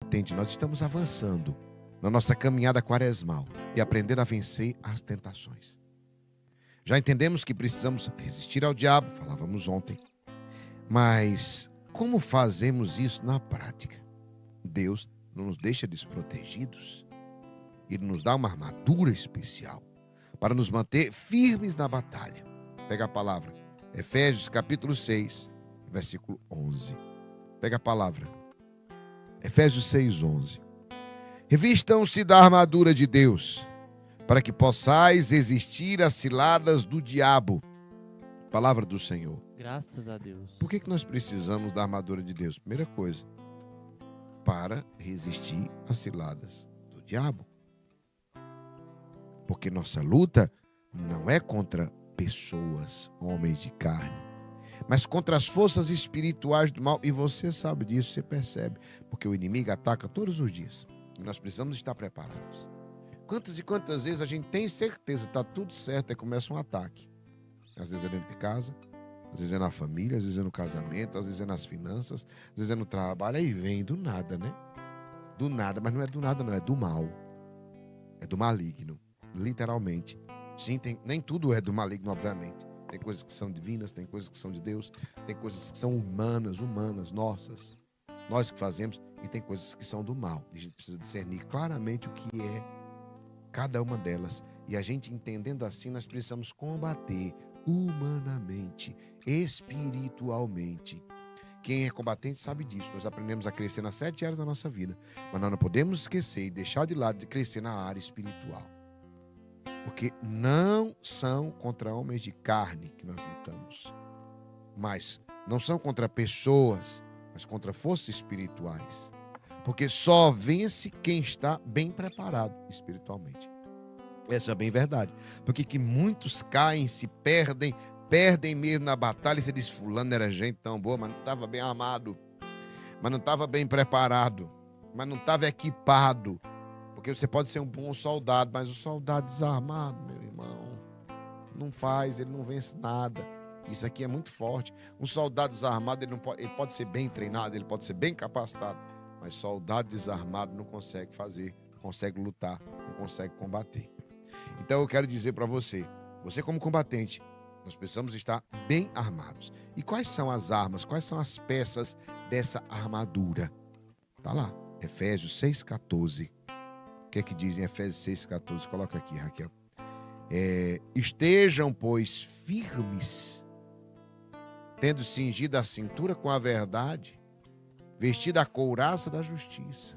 Entende? Nós estamos avançando na nossa caminhada quaresmal e aprendendo a vencer as tentações. Já entendemos que precisamos resistir ao diabo, falávamos ontem. Mas como fazemos isso na prática? Deus não nos deixa desprotegidos. Ele nos dá uma armadura especial para nos manter firmes na batalha. Pega a palavra, Efésios capítulo 6, versículo 11. Pega a palavra, Efésios 6, 11. Revistam-se da armadura de Deus, para que possais resistir às ciladas do diabo. Palavra do Senhor. Graças a Deus. Por que nós precisamos da armadura de Deus? Primeira coisa, para resistir às ciladas do diabo. Porque nossa luta não é contra pessoas, homens de carne, mas contra as forças espirituais do mal. E você sabe disso, você percebe, porque o inimigo ataca todos os dias. E nós precisamos estar preparados. Quantas e quantas vezes a gente tem certeza que está tudo certo e começa um ataque. Às vezes é dentro de casa, às vezes é na família, às vezes é no casamento, às vezes é nas finanças, às vezes é no trabalho. Aí vem do nada, né? Do nada, mas não é do nada não, é do mal. É do maligno, literalmente. Sim, nem tudo é do maligno, obviamente. Tem coisas que são divinas, tem coisas que são de Deus, tem coisas que são humanas, nossas. Nós que fazemos, e tem coisas que são do mal. E a gente precisa discernir claramente o que é cada uma delas. E a gente entendendo assim, nós precisamos combater humanamente, espiritualmente. Quem é combatente sabe disso. Nós aprendemos a crescer nas 7 áreas da nossa vida. Mas nós não podemos esquecer e deixar de lado de crescer na área espiritual. Porque não são contra homens de carne que nós lutamos. Mas não são contra pessoas, mas contra forças espirituais. Porque só vence quem está bem preparado espiritualmente. Essa é bem verdade. Porque que muitos caem, se perdem mesmo na batalha. E você diz, fulano era gente tão boa, mas não estava bem armado. Mas não estava bem preparado. Mas não estava equipado. Porque você pode ser um bom soldado, mas o soldado desarmado, meu irmão, não faz, ele não vence nada. Isso aqui é muito forte. Um soldado desarmado, ele pode ser bem treinado, ele pode ser bem capacitado, mas soldado desarmado não consegue fazer, não consegue lutar, não consegue combater. Então eu quero dizer para você como combatente, nós precisamos estar bem armados. E quais são as armas, quais são as peças dessa armadura? Tá lá, Efésios 6,14. O que é que diz em Efésios 6,14? Coloca aqui, Raquel. Estejam, pois, firmes, tendo cingido a cintura com a verdade, vestido a couraça da justiça,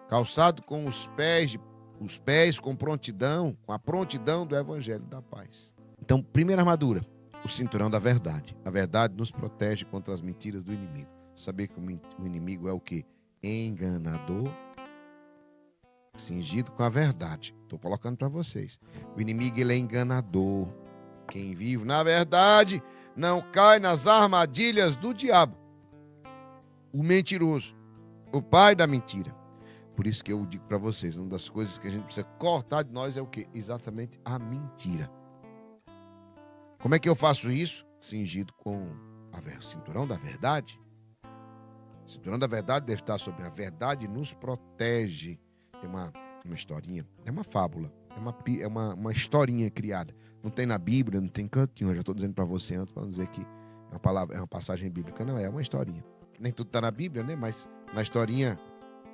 calçado com os pés com prontidão, com a prontidão do evangelho da paz. Então, primeira armadura, o cinturão da verdade. A verdade nos protege contra as mentiras do inimigo. Saber que o inimigo é o quê? Enganador, cingido com a verdade. Estou colocando para vocês. O inimigo, ele é enganador. Quem vive na verdade não cai nas armadilhas do diabo. O mentiroso, o pai da mentira. Por isso que eu digo para vocês, uma das coisas que a gente precisa cortar de nós é o quê? Exatamente a mentira. Como é que eu faço isso? Cingido com o cinturão da verdade. O cinturão da verdade deve estar sobre a verdade, nos protege. Tem uma historinha, é uma fábula, é uma historinha criada. Não tem na Bíblia, não tem cantinho. Eu já estou dizendo para você antes, para não dizer que é uma passagem bíblica. Não, é uma historinha. Nem tudo está na Bíblia, né? Mas na historinha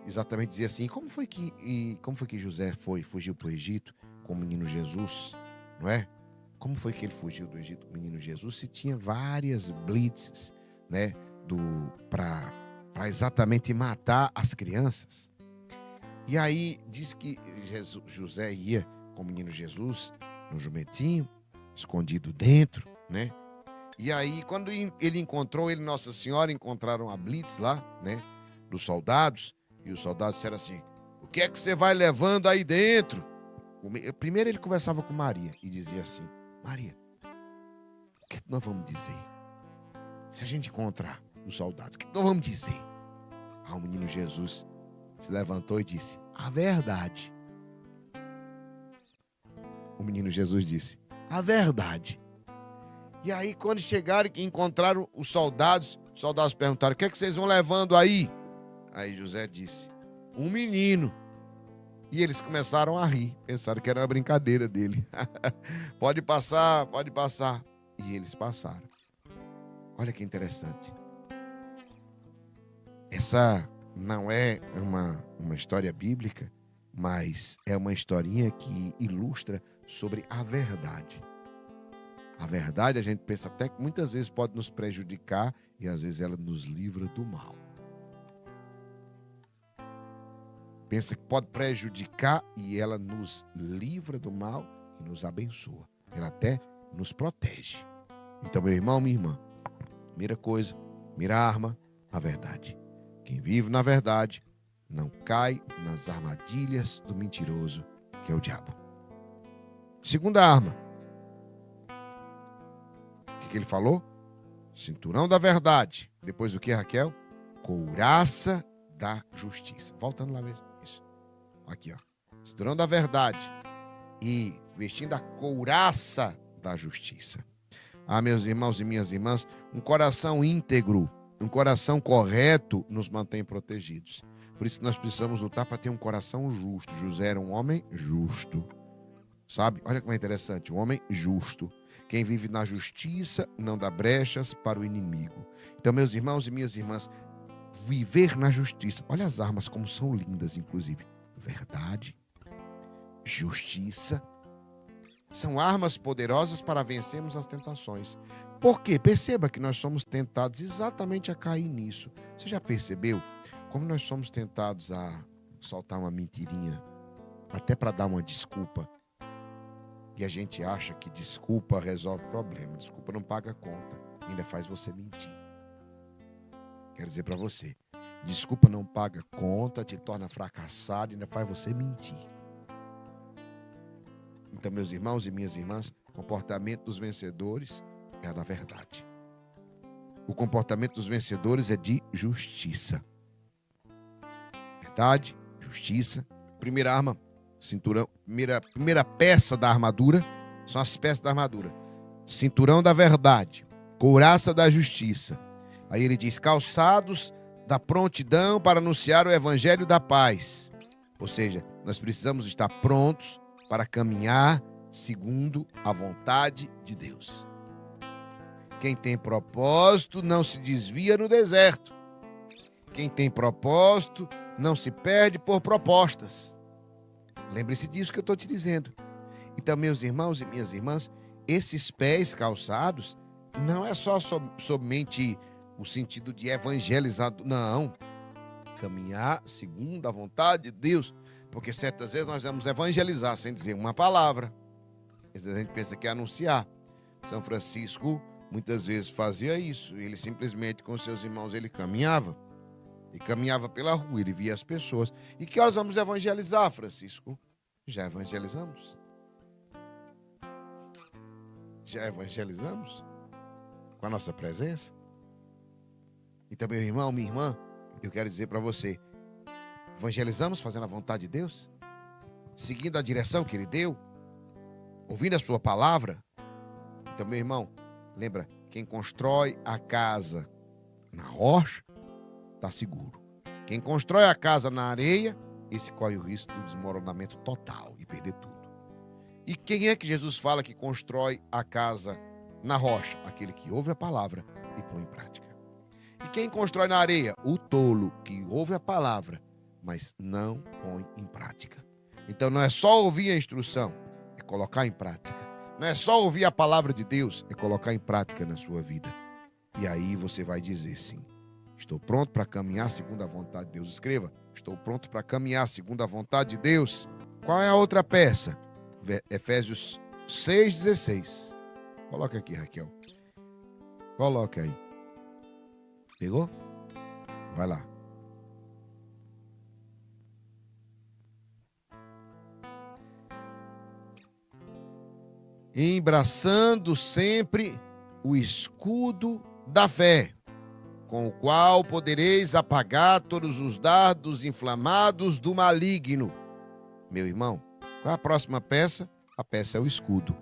exatamente dizia assim: como foi que José fugiu para o Egito com o menino Jesus, não é? Como foi que ele fugiu do Egito com o menino Jesus? Se tinha várias blitzes, né? Para exatamente matar as crianças. E aí diz que José ia com o menino Jesus no jumentinho, escondido dentro, né? E aí quando ele encontrou, ele e Nossa Senhora encontraram a blitz lá, né? Dos soldados. E os soldados disseram assim: o que é que você vai levando aí dentro? Primeiro ele conversava com Maria e dizia assim: Maria, o que nós vamos dizer? Se a gente encontrar os soldados, o que nós vamos dizer? O menino Jesus se levantou e disse: a verdade. O menino Jesus disse: a verdade. E aí, quando chegaram e encontraram os soldados perguntaram: o que é que vocês vão levando aí? Aí José disse: um menino. E eles começaram a rir, pensaram que era uma brincadeira dele. Pode passar, pode passar. E eles passaram. Olha que interessante. Essa não é uma história bíblica, mas é uma historinha que ilustra sobre a verdade. A verdade, a gente pensa até que muitas vezes pode nos prejudicar e às vezes ela nos livra do mal. Pensa que pode prejudicar e ela nos livra do mal e nos abençoa. Ela até nos protege. Então, meu irmão, minha irmã, primeira coisa, primeira arma, a verdade. Quem vive na verdade não cai nas armadilhas do mentiroso, que é o diabo. Segunda arma. O que ele falou? Cinturão da verdade. Depois do que, Raquel? Couraça da justiça. Voltando lá mesmo. Isso. Aqui, ó. Cinturão da verdade. E vestindo a couraça da justiça. Ah, meus irmãos e minhas irmãs, um coração íntegro, um coração correto nos mantém protegidos. Por isso que nós precisamos lutar para ter um coração justo. José era um homem justo. Sabe? Olha como é interessante. Um homem justo. Quem vive na justiça não dá brechas para o inimigo. Então, meus irmãos e minhas irmãs, viver na justiça. Olha as armas como são lindas, inclusive. Verdade, justiça. São armas poderosas para vencermos as tentações. Por quê? Perceba que nós somos tentados exatamente a cair nisso. Você já percebeu como nós somos tentados a soltar uma mentirinha, até para dar uma desculpa? E a gente acha que desculpa resolve o problema. Desculpa não paga conta, ainda faz você mentir. Quero dizer para você, desculpa não paga conta, te torna fracassado, ainda faz você mentir. Então, meus irmãos e minhas irmãs, o comportamento dos vencedores é da verdade. O comportamento dos vencedores é de justiça. Verdade, justiça. Primeira arma, cinturão. Primeira peça da armadura, são as peças da armadura. Cinturão da verdade, couraça da justiça. Aí ele diz, calçados da prontidão para anunciar o evangelho da paz. Ou seja, nós precisamos estar prontos para caminhar segundo a vontade de Deus. Quem tem propósito não se desvia no deserto. Quem tem propósito não se perde por propostas. Lembre-se disso que eu estou te dizendo. Então, meus irmãos e minhas irmãs, esses pés calçados não é só somente o sentido de evangelizar, não. Caminhar segundo a vontade de Deus. Porque certas vezes nós vamos evangelizar sem dizer uma palavra. Às vezes a gente pensa que é anunciar. São Francisco muitas vezes fazia isso. Ele simplesmente com seus irmãos ele caminhava. E caminhava pela rua, ele via as pessoas. E que horas vamos evangelizar, Francisco? Já evangelizamos? Já evangelizamos? Com a nossa presença? Então, meu irmão, minha irmã, eu quero dizer para você, evangelizamos fazendo a vontade de Deus? Seguindo a direção que Ele deu? Ouvindo a sua palavra? Então, meu irmão, lembra, quem constrói a casa na rocha, está seguro. Quem constrói a casa na areia, esse corre o risco do desmoronamento total e perder tudo. E quem é que Jesus fala que constrói a casa na rocha? Aquele que ouve a palavra e põe em prática. E quem constrói na areia? O tolo, que ouve a palavra, mas não põe em prática. Então não é só ouvir a instrução, é colocar em prática. Não é só ouvir a palavra de Deus, é colocar em prática na sua vida. E aí você vai dizer sim, estou pronto para caminhar segundo a vontade de Deus. Escreva, estou pronto para caminhar segundo a vontade de Deus. Qual é a outra peça? Efésios 6,16. Coloca aqui, Raquel. Coloca aí. Pegou? Vai lá. Embraçando sempre o escudo da fé, com o qual podereis apagar todos os dardos inflamados do maligno. Meu irmão, qual é a próxima peça? A peça é o escudo.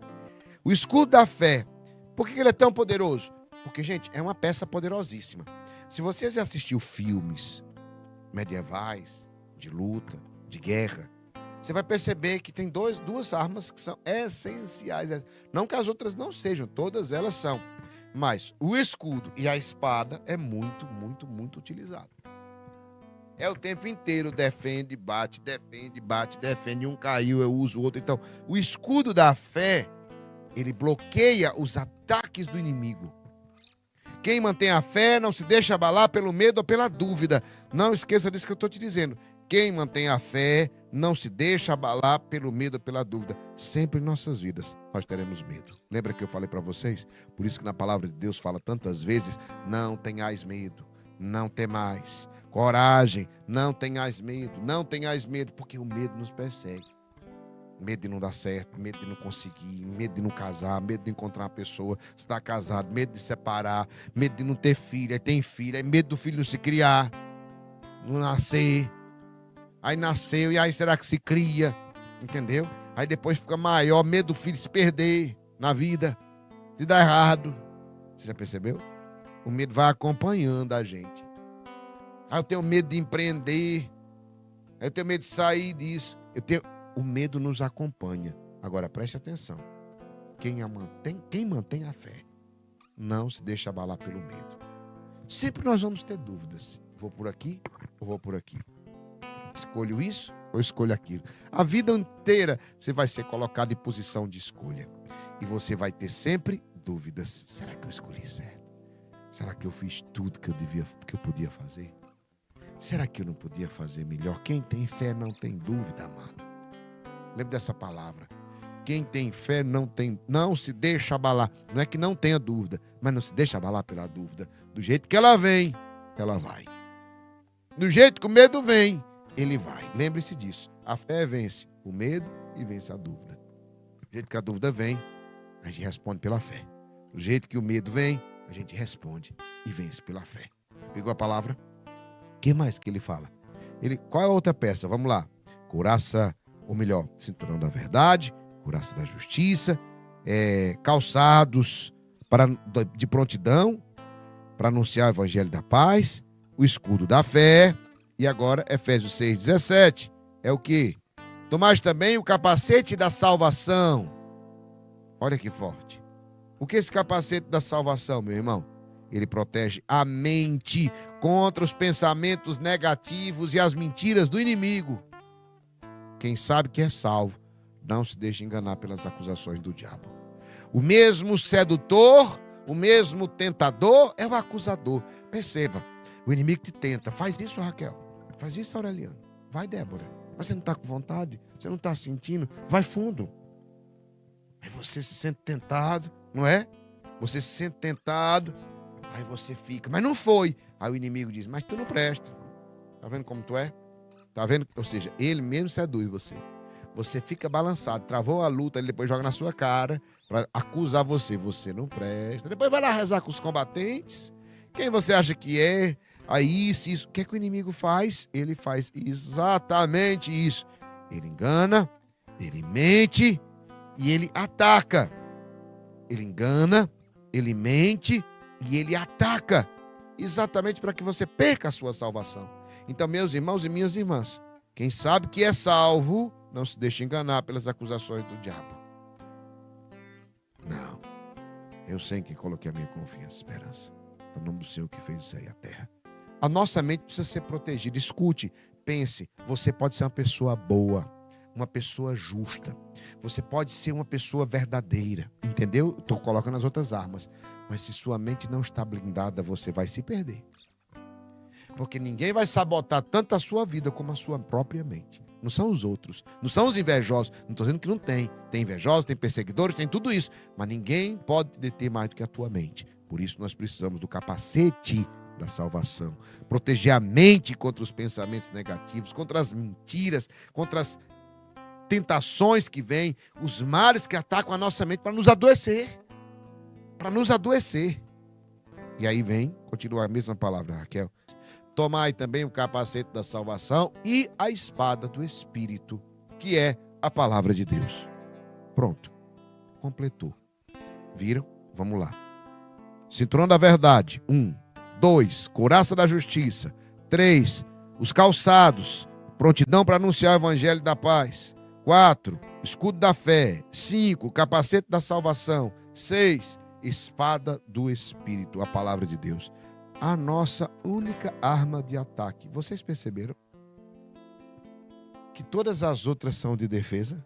O escudo da fé. Por que ele é tão poderoso? Porque, gente, é uma peça poderosíssima. Se você já assistiu filmes medievais, de luta, de guerra. Você vai perceber que tem duas armas que são essenciais. Não que as outras não sejam, todas elas são. Mas o escudo e a espada é muito, muito, muito utilizado. É o tempo inteiro, defende, bate, um caiu, eu uso o outro. Então, o escudo da fé, ele bloqueia os ataques do inimigo. Quem mantém a fé não se deixa abalar pelo medo ou pela dúvida. Não esqueça disso que eu estou te dizendo. Quem mantém a fé não se deixa abalar pelo medo ou pela dúvida. Sempre em nossas vidas nós teremos medo. Lembra que eu falei para vocês? Por isso que na palavra de Deus fala tantas vezes, não tenhais medo, não temais. Coragem, não tenhais medo, porque o medo nos persegue. Medo de não dar certo, medo de não conseguir, medo de não casar, medo de encontrar uma pessoa, estar casado, medo de separar, medo de não ter filho, aí tem filho, aí medo do filho não se criar, não nascer. Aí nasceu, e aí será que se cria? Entendeu? Aí depois fica maior, medo do filho se perder na vida, de dar errado. Você já percebeu? O medo vai acompanhando a gente. Aí eu tenho medo de empreender, aí eu tenho medo de sair disso. O medo nos acompanha. Agora preste atenção. Quem mantém a fé não se deixa abalar pelo medo. Sempre nós vamos ter dúvidas. Vou por aqui ou vou por aqui? Escolho isso ou escolho aquilo? A vida inteira você vai ser colocado em posição de escolha. E você vai ter sempre dúvidas. Será que eu escolhi certo? Será que eu fiz tudo que eu podia fazer? Será que eu não podia fazer melhor? Quem tem fé não tem dúvida, amado. Lembre dessa palavra. Quem tem fé não se deixa abalar. Não é que não tenha dúvida, mas não se deixa abalar pela dúvida. Do jeito que ela vem, ela vai. Do jeito que o medo vem, ele vai. Lembre-se disso. A fé vence o medo e vence a dúvida. Do jeito que a dúvida vem, a gente responde pela fé. Do jeito que o medo vem, a gente responde e vence pela fé. Pegou a palavra? O que mais que ele fala? Qual é a outra peça? Vamos lá. Couraça, ou melhor, cinturão da verdade, couraça da justiça, calçados de prontidão para anunciar o evangelho da paz, o escudo da fé. E agora, Efésios 6,17, é o quê? Tomais também o capacete da salvação. Olha que forte. O que é esse capacete da salvação, meu irmão? Ele protege a mente contra os pensamentos negativos e as mentiras do inimigo. Quem sabe que é salvo, não se deixe enganar pelas acusações do diabo. O mesmo sedutor, o mesmo tentador é o acusador. Perceba, o inimigo te tenta. Faz isso, Raquel. Faz isso, Aureliano. Vai, Débora. Mas você não está com vontade? Você não está sentindo? Vai fundo. Aí você se sente tentado, não é? Você se sente tentado, aí você fica. Mas não foi. Aí o inimigo diz, mas tu não presta. Tá vendo como tu é? Tá vendo? Ou seja, ele mesmo seduz você. Você fica balançado, travou a luta, ele depois joga na sua cara para acusar você. Você não presta. Depois vai lá rezar com os combatentes. Quem você acha que é? Aí isso. O que é que o inimigo faz? Ele faz exatamente isso. Ele engana, ele mente e ele ataca. Ele engana, ele mente e ele ataca. Exatamente para que você perca a sua salvação. Então, meus irmãos e minhas irmãs, quem sabe que é salvo, não se deixe enganar pelas acusações do diabo. Não. Eu sei em quem coloquei a minha confiança e esperança. No nome do Senhor que fez o céu e a terra. A nossa mente precisa ser protegida. Escute, pense, você pode ser uma pessoa boa, uma pessoa justa. Você pode ser uma pessoa verdadeira, entendeu? Estou colocando as outras armas. Mas se sua mente não está blindada, você vai se perder. Porque ninguém vai sabotar tanto a sua vida como a sua própria mente. Não são os outros, não são os invejosos. Não estou dizendo que não tem. Tem invejosos, tem perseguidores, tem tudo isso. Mas ninguém pode te deter mais do que a tua mente. Por isso nós precisamos do capacete da salvação. Proteger a mente contra os pensamentos negativos, contra as mentiras, contra as tentações que vêm, os males que atacam a nossa mente para nos adoecer. Para nos adoecer. E aí vem, continua a mesma palavra, Raquel. Tomai também o capacete da salvação e a espada do Espírito, que é a palavra de Deus. Pronto. Completou. Viram? Vamos lá. Cinturão da verdade. 1. 2. Couraça da justiça. 3. Os calçados. prontidão para anunciar o evangelho da paz. 4, escudo da fé. 5, capacete da salvação. 6, espada do Espírito, a palavra de Deus. A nossa única arma de ataque. Vocês perceberam que todas as outras são de defesa?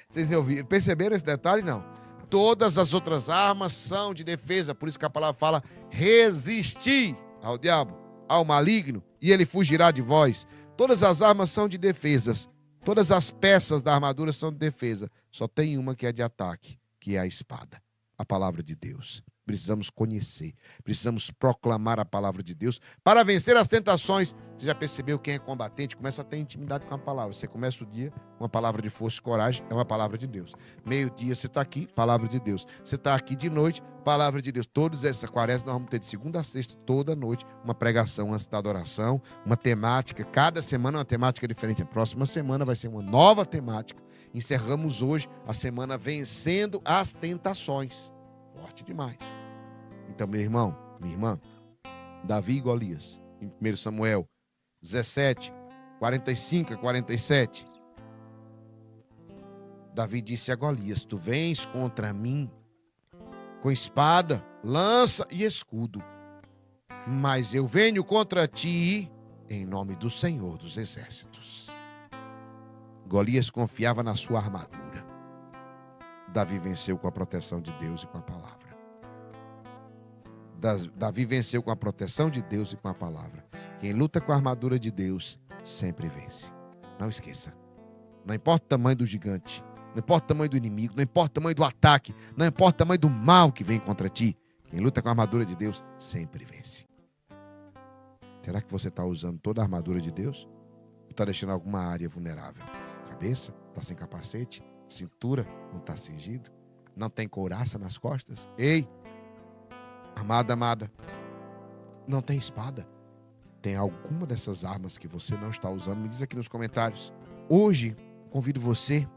Vocês ouviram? Perceberam esse detalhe? Não. Todas as outras armas são de defesa. Por isso que a palavra fala: resistir ao diabo, ao maligno, e ele fugirá de vós. Todas as armas são de defesas. Todas as peças da armadura são de defesa. Só tem uma que é de ataque, que é a espada, a palavra de Deus. Precisamos conhecer, precisamos proclamar a palavra de Deus para vencer as tentações. Você já percebeu quem é combatente? Começa a ter intimidade com a palavra. Você começa o dia com uma palavra de força e coragem, é uma palavra de Deus. Meio-dia você está aqui, palavra de Deus. Você está aqui de noite, palavra de Deus. Todas essas quaresmas nós vamos ter de segunda a sexta, toda noite, uma pregação antes da adoração, uma temática. Cada semana uma temática diferente. A próxima semana vai ser uma nova temática. Encerramos hoje a semana vencendo as tentações. Forte demais. Então, meu irmão, minha irmã, Davi e Golias, em 1 Samuel 17, 45 a 47. Davi disse a Golias: tu vens contra mim com espada, lança e escudo, mas eu venho contra ti em nome do Senhor dos Exércitos. Golias confiava na sua armadura. Davi venceu com a proteção de Deus e com a palavra. Davi venceu com a proteção de Deus e com a palavra. Quem luta com a armadura de Deus sempre vence. Não esqueça. Não importa o tamanho do gigante, não importa o tamanho do inimigo, não importa o tamanho do ataque, não importa o tamanho do mal que vem contra ti. Quem luta com a armadura de Deus sempre vence. Será que você está usando toda a armadura de Deus? Ou está deixando alguma área vulnerável? Cabeça? Está sem capacete? Cintura? Não está cingido? Não tem couraça nas costas? Ei! Amada, não tem espada? Tem alguma dessas armas que você não está usando? Me diz aqui nos comentários. Hoje, convido você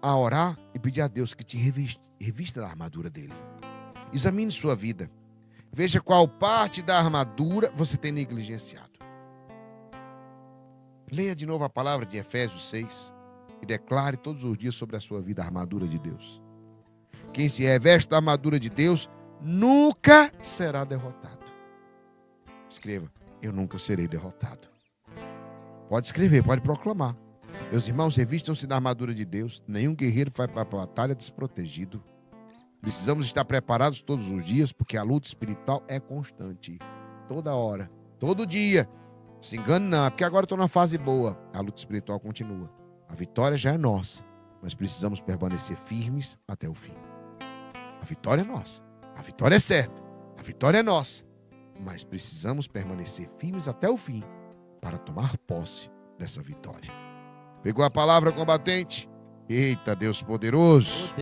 a orar e pedir a Deus que te revista da armadura dele. Examine sua vida. Veja qual parte da armadura você tem negligenciado. Leia de novo a palavra de Efésios 6 e declare todos os dias sobre a sua vida a armadura de Deus. Quem se reveste da armadura de Deus nunca será derrotado. Escreva: eu nunca serei derrotado. Pode escrever, pode proclamar. Meus irmãos, revistam-se da armadura de Deus. Nenhum guerreiro vai para a batalha desprotegido. Precisamos estar preparados todos os dias, porque a luta espiritual é constante. Toda hora, todo dia. Não se engane não, é porque agora estou na fase boa. A luta espiritual continua. A vitória já é nossa, mas precisamos permanecer firmes até o fim. A vitória é nossa. A vitória é certa, a vitória é nossa, mas precisamos permanecer firmes até o fim para tomar posse dessa vitória. Pegou a palavra, combatente? Eita, Deus poderoso!